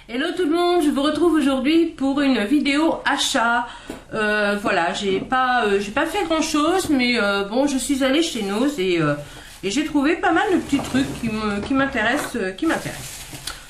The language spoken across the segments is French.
Hello tout le monde, je vous retrouve aujourd'hui pour une vidéo achat. Voilà, j'ai pas fait grand chose, mais bon, je suis allée chez Noz et j'ai trouvé pas mal de petits trucs qui m'intéressent.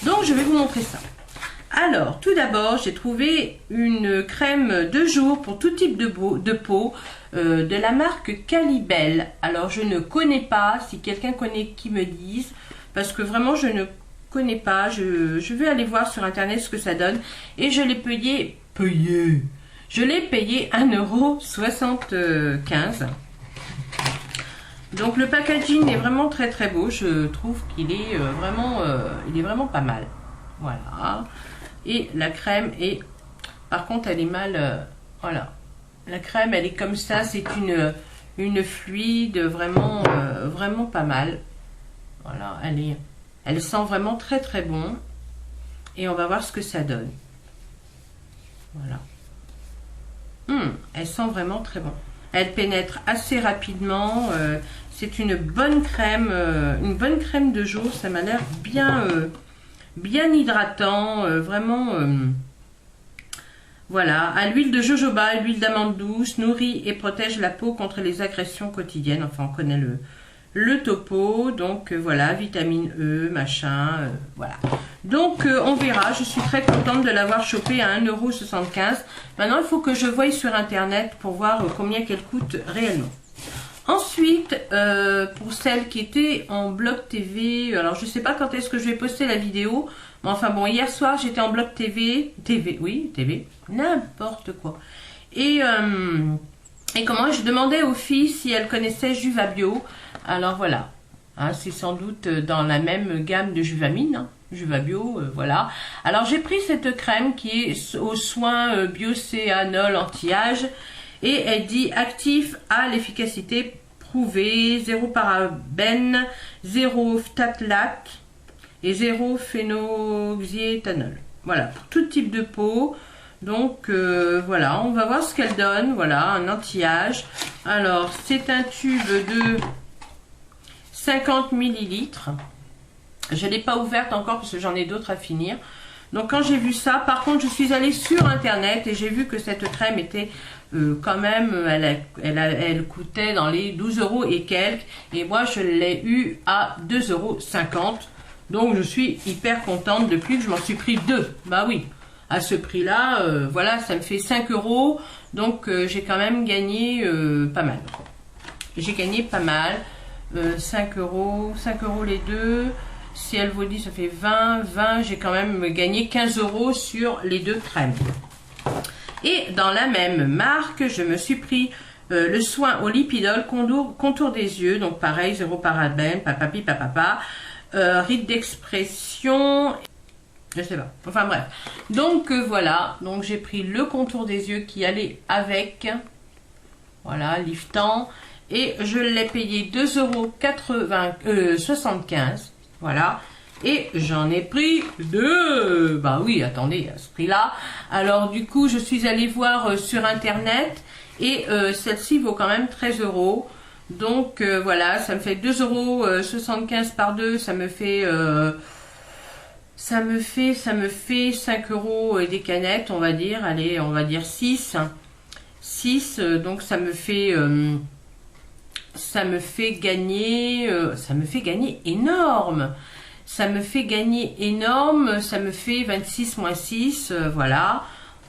Donc je vais vous montrer ça. Alors, tout d'abord, j'ai trouvé une crème de jour pour tout type de peau de la marque Calibel. Alors, je ne connais pas, si quelqu'un connaît, qui me dise, parce que vraiment, je ne connais pas. Je vais aller voir sur internet ce que ça donne. Et je l'ai payé. Je l'ai payé 1,75 €. Donc, le packaging est vraiment très très beau. Je trouve qu'il est vraiment pas mal. Voilà. Et la crème est, par contre, elle est mal, voilà. La crème, elle est comme ça, c'est une fluide, vraiment pas mal. Voilà, elle sent vraiment très très bon. Et on va voir ce que ça donne. Voilà. Elle sent vraiment très bon. Elle pénètre assez rapidement. C'est une bonne crème de jour. Ça m'a l'air bien hydratant, vraiment. Voilà, à l'huile de jojoba, l'huile d'amande douce, nourrit et protège la peau contre les agressions quotidiennes. Enfin, on connaît le topo. Donc voilà, vitamine E, machin, voilà. Donc on verra. Je suis très contente de l'avoir chopé à 1,75 €. Maintenant, il faut que je voie sur internet pour voir combien qu'elle coûte réellement. Ensuite, pour celles qui étaient en Blog TV, alors je sais pas quand est-ce que je vais poster la vidéo, mais enfin bon, hier soir j'étais en Blog TV, n'importe quoi. Et comment je demandais aux filles si elles connaissaient Juvabio. Alors voilà, hein, c'est sans doute dans la même gamme de Juvamine, hein, Juvabio, voilà. Alors j'ai pris cette crème qui est aux soins biocéanol anti-âge. Et elle dit actif à l'efficacité prouvée, 0 parabène, 0 phtalate et 0 phénoxyéthanol. Voilà, pour tout type de peau. Donc voilà, on va voir ce qu'elle donne. Voilà, un anti-âge. Alors, c'est un tube de 50 ml. Je ne l'ai pas ouverte encore parce que j'en ai d'autres à finir. Donc quand j'ai vu ça, par contre, je suis allée sur internet et j'ai vu que cette crème était quand même, elle coûtait dans les 12 € et quelques. Et moi, je l'ai eu à 2,50 €. Donc je suis hyper contente depuis que je m'en suis pris deux. Bah oui, à ce prix-là, voilà, ça me fait 5 €. Donc j'ai quand même gagné pas mal. J'ai gagné pas mal. 5 € les deux. Si elle vous dit ça fait 20, j'ai quand même gagné 15 € sur les deux crèmes. Et dans la même marque, je me suis pris le soin au lipidol contour des yeux. Donc pareil, 0 parabène, papapi, papapa, rite d'expression, je sais pas. Enfin bref. Donc voilà, donc j'ai pris le contour des yeux qui allait avec. Voilà, liftant. Et je l'ai payé 2,75 €. Voilà, et j'en ai pris deux. Bah oui, attendez, à ce prix-là. Alors du coup, je suis allée voir sur internet et celle-ci vaut quand même 13 €. Donc voilà, ça me fait 2,75 € par deux, ça me fait 5 € et des canettes, on va dire. Allez, on va dire 6. Donc ça me fait gagner énorme. Ça me fait 26 moins 6, voilà.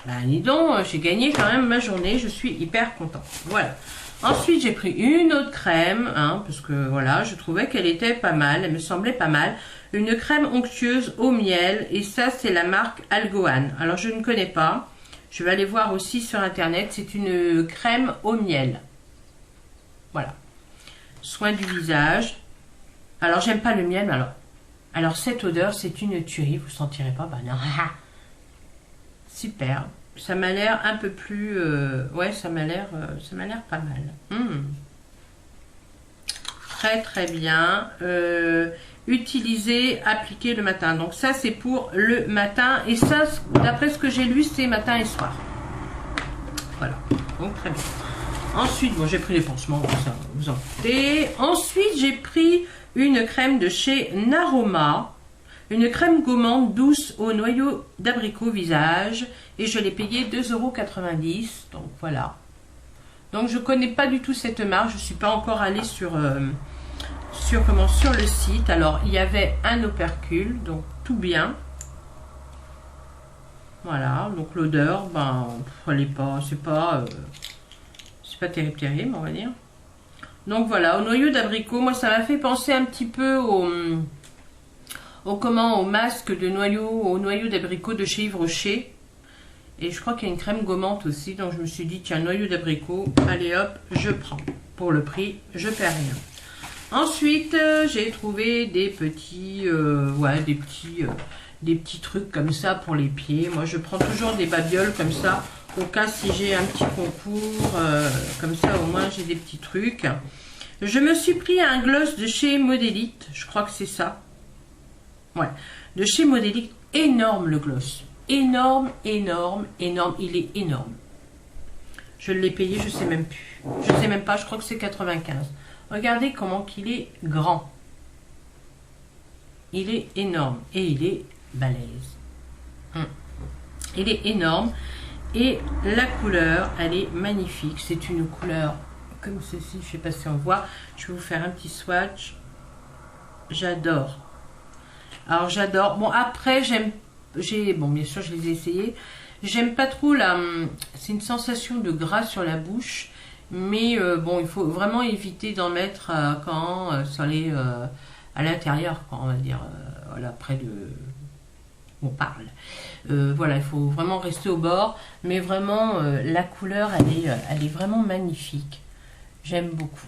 Ben, dis donc, j'ai gagné quand même ma journée, je suis hyper contente. Voilà. Ensuite, j'ai pris une autre crème, hein, parce que voilà, je trouvais qu'elle était pas mal, elle me semblait pas mal. Une crème onctueuse au miel, et ça, c'est la marque Algoan. Alors, je ne connais pas. Je vais aller voir aussi sur internet, c'est une crème au miel. Voilà. Soin du visage. Alors, j'aime pas le miel, mais alors cette odeur, c'est une tuerie. Vous sentirez pas? Bah non. Super. Ça m'a l'air un peu plus... ouais, ça m'a l'air pas mal. Très, très bien. Utiliser, appliquer le matin. Donc ça, c'est pour le matin. Et ça, d'après ce que j'ai lu, c'est matin et soir. Voilà. Donc, très bien. Ensuite, bon, j'ai pris les pansements, ça, vous en doutez. Ensuite, j'ai pris une crème de chez Naroma. Une crème gommante douce au noyau d'abricot visage. Et je l'ai payé 2,90 €. Donc voilà. Donc je connais pas du tout cette marque. Je suis pas encore allée sur le site. Alors il y avait un opercule. Donc tout bien. Voilà. Donc l'odeur, ben, elle est pas, c'est pas terrible, on va dire. Donc voilà, au noyau d'abricot, moi ça m'a fait penser un petit peu au masque de noyau, au noyau d'abricot de chez Yves Rocher. Et je crois qu'il y a une crème gommante aussi, donc je me suis dit, tiens, noyau d'abricot, allez hop, je prends. Pour le prix, je perds rien. Ensuite, j'ai trouvé des petits, des petits trucs comme ça pour les pieds. Moi, je prends toujours des babioles comme ça, au cas si j'ai un petit concours, comme ça au moins j'ai des petits trucs. Je me suis pris un gloss de chez Modélite, je crois que c'est ça. Ouais, de chez Modélite, énorme le gloss. Énorme, énorme, énorme, il est énorme. Je l'ai payé, je sais même plus. Je sais même pas, je crois que c'est 95. Regardez comment qu'il est grand. Il est énorme et il est balèze. Il est énorme. Et la couleur, elle est magnifique. C'est une couleur comme ceci. Je ne sais pas si on voit. Je vais vous faire un petit swatch. J'adore. Alors j'adore. Bon après, bon bien sûr je les ai essayés. J'aime pas trop c'est une sensation de gras sur la bouche. Mais bon, il faut vraiment éviter d'en mettre quand à l'intérieur, on va dire, voilà, près de... on parle. Voilà, il faut vraiment rester au bord, mais vraiment la couleur elle est vraiment magnifique. J'aime beaucoup.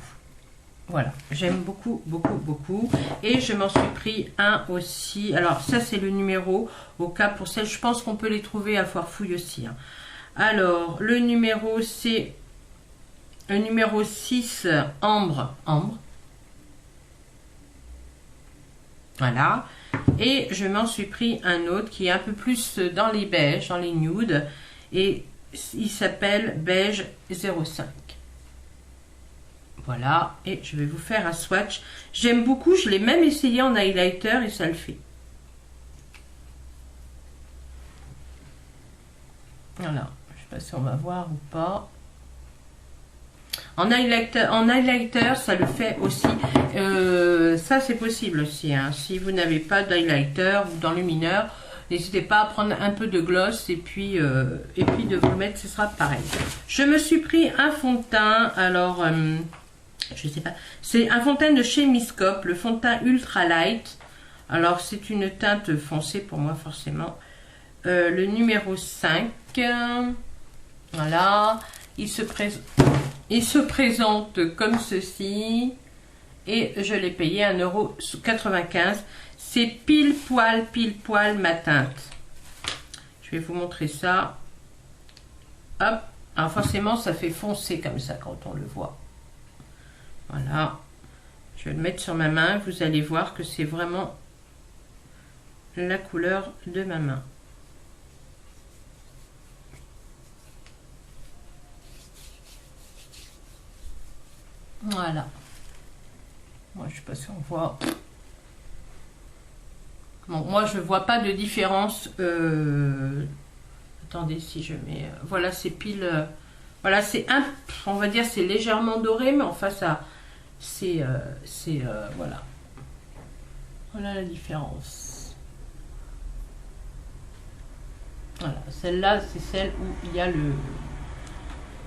Voilà, j'aime beaucoup, beaucoup, beaucoup. Et je m'en suis pris un aussi. Alors ça c'est le numéro, au cas pour celle, je pense qu'on peut les trouver à Foire Fouille aussi. Hein. Alors le numéro c'est le numéro 6 ambre. Voilà. Et je m'en suis pris un autre qui est un peu plus dans les beiges, dans les nudes. Et il s'appelle Beige 05. Voilà. Et je vais vous faire un swatch. J'aime beaucoup. Je l'ai même essayé en highlighter et ça le fait. Voilà. Je ne sais pas si on va voir ou pas. En highlighter, ça le fait aussi. Ça, c'est possible aussi. Hein. Si vous n'avez pas d'highlighter ou d'enlumineur, n'hésitez pas à prendre un peu de gloss et puis de vous le mettre, ce sera pareil. Je me suis pris un fond de teint. Alors, je sais pas. C'est un fond de teint de chez Miscope, le fond de teint Ultra Light. Alors, c'est une teinte foncée pour moi, forcément. Le numéro 5. Voilà. Il se présente comme ceci et je l'ai payé 1,95 €. C'est pile poil ma teinte. Je vais vous montrer ça. Hop. Alors forcément ça fait foncer comme ça quand on le voit. Voilà. Je vais le mettre sur ma main. Vous allez voir que c'est vraiment la couleur de ma main. Voilà. Moi, je sais pas si on voit. Bon, moi, je vois pas de différence. Attendez, si je mets. Voilà, c'est pile. Voilà, c'est un. On va dire, c'est légèrement doré, mais enfin, ça. C'est. Voilà. Voilà la différence. Voilà. Celle-là, c'est celle où il y a le.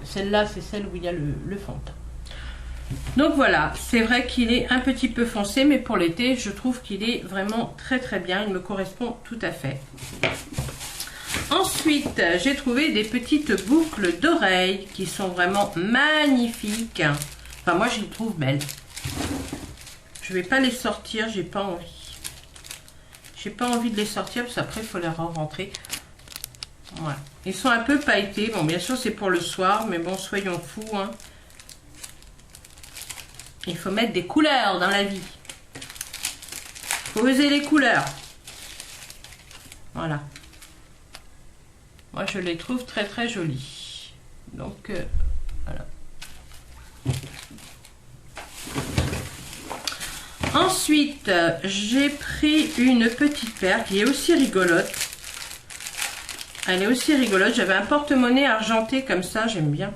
Celle-là, c'est celle où il y a le fond de teint. Donc voilà, c'est vrai qu'il est un petit peu foncé, mais pour l'été, je trouve qu'il est vraiment très très bien. Il me correspond tout à fait. Ensuite, j'ai trouvé des petites boucles d'oreilles qui sont vraiment magnifiques. Enfin, moi, je les trouve belles. Je vais pas les sortir, j'ai pas envie. J'ai pas envie de les sortir parce qu'après, il faut les rentrer. Voilà. Ils sont un peu pailletés. Bon, bien sûr, c'est pour le soir, mais bon, soyons fous, hein. Il faut mettre des couleurs dans la vie. Il faut oser les couleurs. Voilà. Moi, je les trouve très très jolies. Donc, voilà. Ensuite, j'ai pris une petite paire qui est aussi rigolote. Elle est aussi rigolote. J'avais un porte-monnaie argenté comme ça, j'aime bien.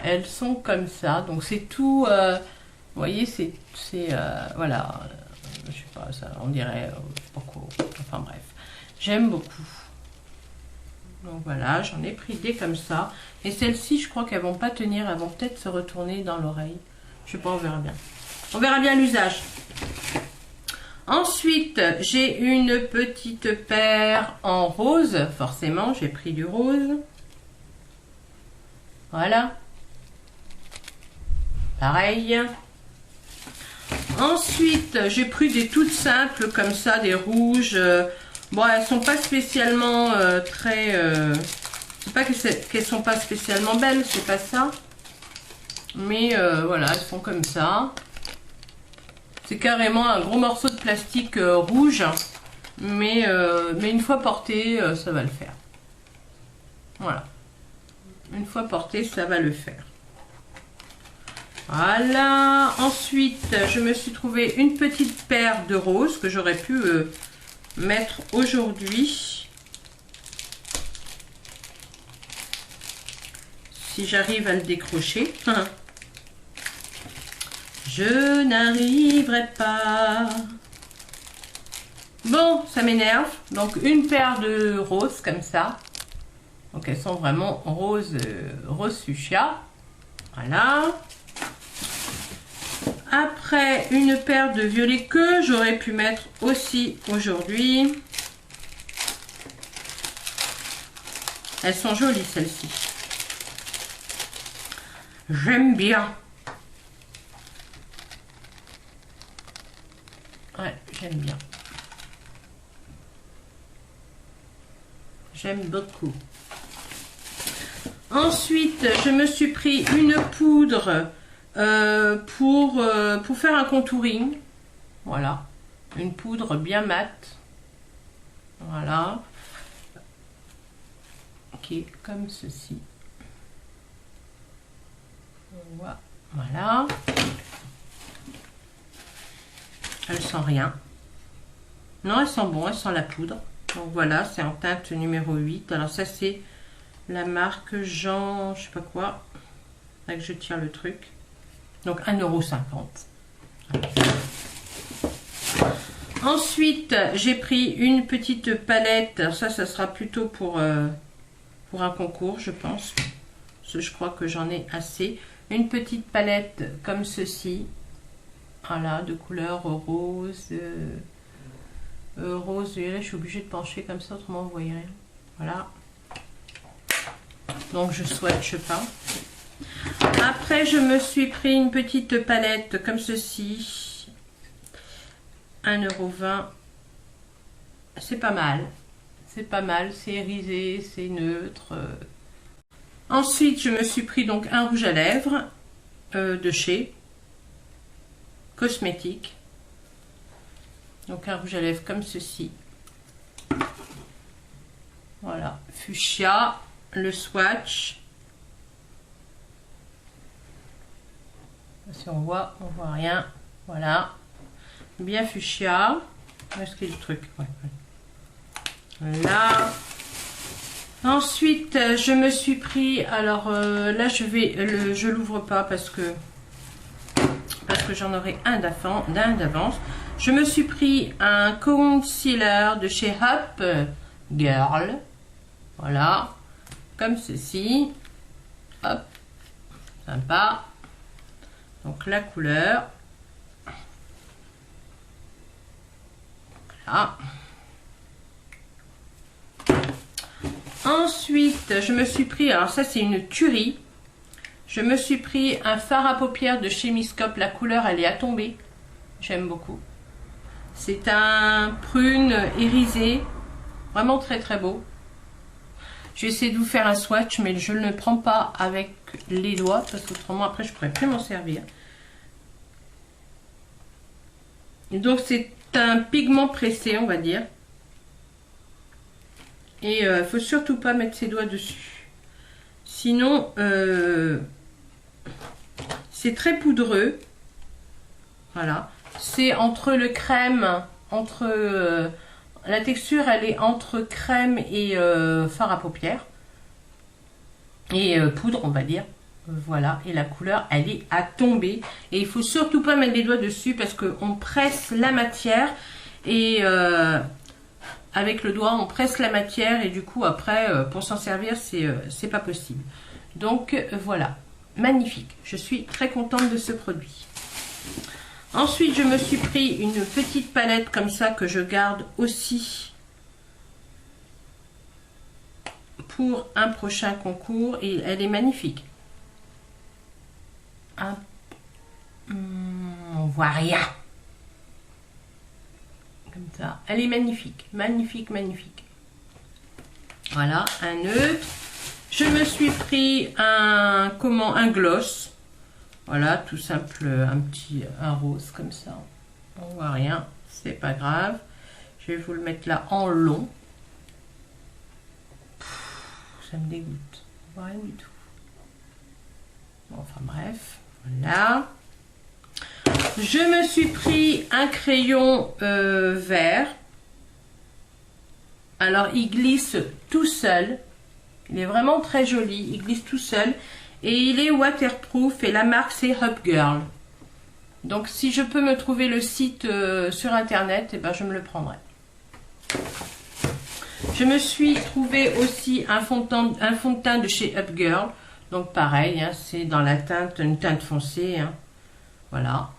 Elles sont comme ça, donc c'est tout, vous voyez, c'est voilà, je sais pas, ça, on dirait, je sais pas quoi, enfin bref, j'aime beaucoup. Donc voilà, j'en ai pris des comme ça, et celles-ci, je crois qu'elles vont pas tenir, elles vont peut-être se retourner dans l'oreille, je sais pas, on verra bien l'usage. Ensuite, j'ai une petite paire en rose, forcément, j'ai pris du rose, voilà. Pareil. Ensuite, j'ai pris des toutes simples comme ça, des rouges. Bon, elles sont pas spécialement très... c'est pas qu'elles sont pas spécialement belles, c'est pas ça. Mais voilà, elles sont comme ça. C'est carrément un gros morceau de plastique rouge. Mais une fois porté, ça va le faire. Voilà. Une fois porté, ça va le faire. Voilà, ensuite je me suis trouvé une petite paire de roses que j'aurais pu mettre aujourd'hui. Si j'arrive à le décrocher. Je n'arriverai pas. Bon, ça m'énerve. Donc une paire de roses comme ça. Donc elles sont vraiment rose fuchsia. Voilà. Après, une paire de violets que j'aurais pu mettre aussi aujourd'hui. Elles sont jolies, celles-ci. J'aime bien. Ouais, j'aime bien. J'aime beaucoup. Ensuite, je me suis pris une poudre pour faire un contouring. Voilà, une poudre bien mate. Voilà, qui est comme ceci. Voilà, elles sent rien. Non, elles sont bon, elles sont la poudre. Donc voilà, c'est en teinte numéro 8. Alors ça c'est la marque Jean, je sais pas quoi. Là que je tire le truc. Donc 1,50 €. Ensuite, j'ai pris une petite palette. Alors ça sera plutôt pour un concours, je pense. Parce que je crois que j'en ai assez. Une petite palette comme ceci. Voilà, de couleur rose. Rose violet. Je suis obligée de pencher comme ça, autrement vous voyez rien. Voilà. Donc je swatche pas. Après, je me suis pris une petite palette comme ceci. 1,20 €. C'est pas mal. C'est pas mal. C'est irisé, c'est neutre. Ensuite, je me suis pris donc un rouge à lèvres de chez Cosmétique. Donc un rouge à lèvres comme ceci. Voilà. Fuchsia. Le swatch. Si on voit rien. Voilà. Bien fuchsia. Où est-ce qu'il y a le truc? Ouais. Là. Ensuite, je me suis pris. Alors là, je l'ouvre pas parce que j'en aurai un d'avance. Je me suis pris un concealer de chez Up Girl. Voilà. Comme ceci. Hop. Sympa. Donc la couleur. Voilà. Ensuite, je me suis pris, alors ça c'est une tuerie. Je me suis pris un fard à paupières de chez Miscope. La couleur elle est à tomber. J'aime beaucoup. C'est un prune irisé. Vraiment très très beau. Je vais essayer de vous faire un swatch, mais je ne le prends pas avec les doigts, parce qu'autrement après je pourrais plus m'en servir. Donc c'est un pigment pressé, on va dire. Et il faut surtout pas mettre ses doigts dessus. Sinon, c'est très poudreux. Voilà. C'est entre le crème, entre la texture, elle est entre crème et fard à paupières. Et poudre, on va dire. Voilà, et la couleur, elle est à tomber. Et il faut surtout pas mettre les doigts dessus parce qu'on presse la matière. Et avec le doigt, on presse la matière. Et du coup, après, pour s'en servir, c'est pas possible. Donc, voilà. Magnifique. Je suis très contente de ce produit. Ensuite, je me suis pris une petite palette comme ça que je garde aussi pour un prochain concours. Et elle est magnifique. Hop. On voit rien. Comme ça. Elle est magnifique. Magnifique, magnifique. Voilà, un neutre. Je me suis pris un gloss. Voilà, tout simple, un rose comme ça. On voit rien, c'est pas grave. Je vais vous le mettre là en long. Ça me dégoûte. On voit rien du tout. Bon, enfin bref, voilà. Je me suis pris un crayon vert. Alors, il glisse tout seul. Il est vraiment très joli. Il glisse tout seul. Et il est waterproof. Et la marque, c'est Hubgirl. Donc, si je peux me trouver le site sur Internet, eh ben, je me le prendrai. Je me suis trouvé aussi un fond de teint de chez Hubgirl. Donc, pareil, hein, c'est dans la teinte, une teinte foncée. Hein. Voilà.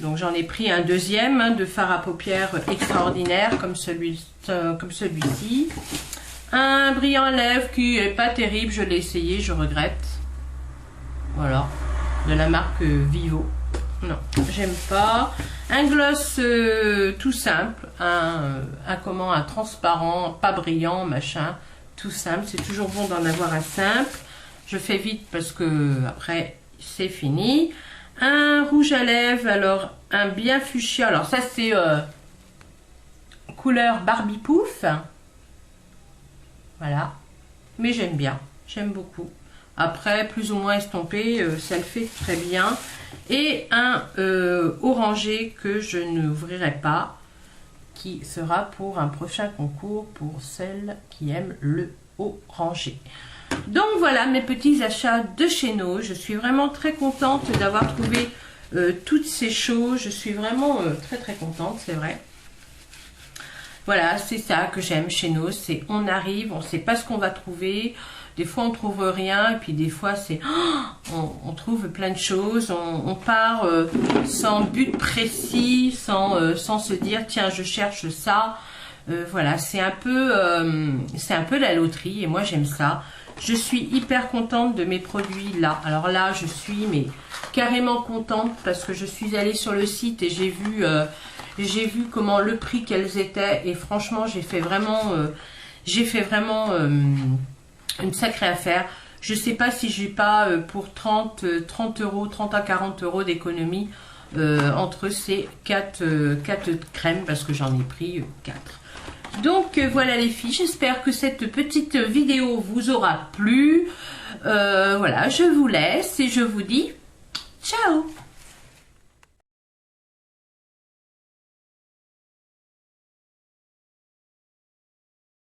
Donc j'en ai pris un deuxième hein, de fard à paupières extraordinaire comme celui-ci. Un brillant à lèvres qui est pas terrible, je l'ai essayé, je regrette. Voilà, de la marque Vivo. Non, j'aime pas. Un gloss tout simple, un transparent, pas brillant, machin, tout simple. C'est toujours bon d'en avoir un simple. Je fais vite parce que après c'est fini. Un rouge à lèvres, alors un bien fuchsia. Alors ça c'est couleur Barbie Pouf. Voilà. Mais j'aime bien, j'aime beaucoup. Après, plus ou moins estompé, ça le fait très bien. Et un orangé que je n'ouvrirai pas, qui sera pour un prochain concours pour celles qui aiment le orangé. Donc voilà mes petits achats de chez No. Je suis vraiment très contente d'avoir trouvé toutes ces choses. Je suis vraiment très très contente, c'est vrai. Voilà, c'est ça que j'aime chez No. C'est on arrive, on ne sait pas ce qu'on va trouver. Des fois on trouve rien et puis des fois c'est on trouve plein de choses. On part sans but précis, sans se dire tiens je cherche ça. Voilà, c'est un peu la loterie et moi j'aime ça. Je suis hyper contente de mes produits là. Alors là, je suis mais carrément contente parce que je suis allée sur le site et j'ai vu comment le prix qu'elles étaient et franchement, j'ai fait vraiment une sacrée affaire. Je sais pas si j'ai pas pour 30 euros, 30 à 40 euros d'économie entre ces 4 crèmes parce que j'en ai pris 4. Donc voilà les filles, j'espère que cette petite vidéo vous aura plu. Voilà, je vous laisse et je vous dis ciao!